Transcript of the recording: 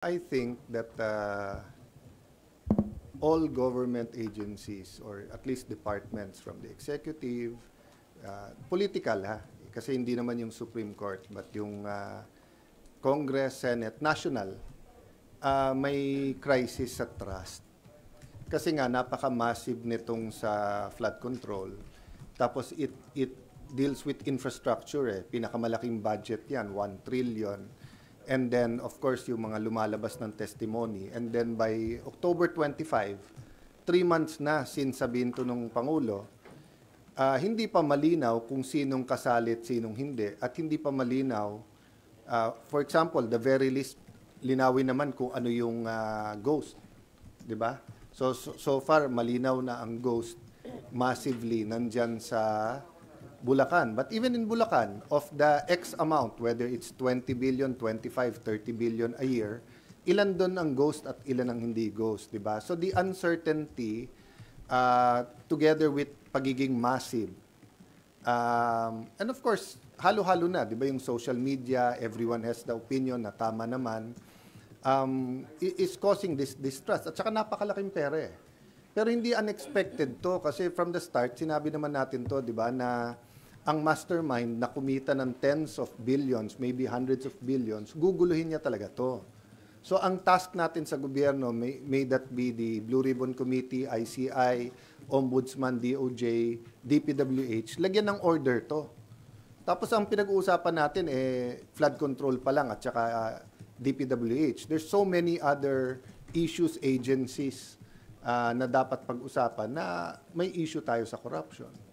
I think that all government agencies or at least departments from the executive, political ha, kasi hindi naman yung Supreme Court but yung Congress, Senate, national, may crisis sa trust. Kasi nga napaka-massive nitong sa flood control. Tapos it deals with infrastructure eh. Pinakamalaking budget yan, 1 trillion. And then, of course, yung mga lumalabas ng testimony. And then by October 25, 3 months na since sabihin to nung Pangulo, hindi pa malinaw kung sinong kasalit, sinong hindi. At hindi pa malinaw, for example, the very least, linawin naman kung ano yung ghost. Di ba? So far, malinaw na ang ghost massively nandyan sa Bulacan. But even in Bulacan, of the X amount, whether it's 20 billion, 25, 30 billion a year, ilan doon ang ghost at ilan ang hindi ghost, di ba? So the uncertainty, together with pagiging massive, and of course, halo-halo na, di ba yung social media, everyone has the opinion na tama naman, is causing this distrust. At saka napakalaking pera eh. Pero hindi unexpected to kasi from the start, sinabi naman natin to, di ba, na ang mastermind na kumita ng tens of billions, maybe hundreds of billions, guguluhin niya talaga to. So ang task natin sa gobyerno, may that be the Blue Ribbon Committee, ICI, Ombudsman, DOJ, DPWH, lagyan ng order to. Tapos ang pinag-uusapan natin flood control pa lang at saka DPWH. There's so many other issues, agencies na dapat pag-usapan na may issue tayo sa corruption.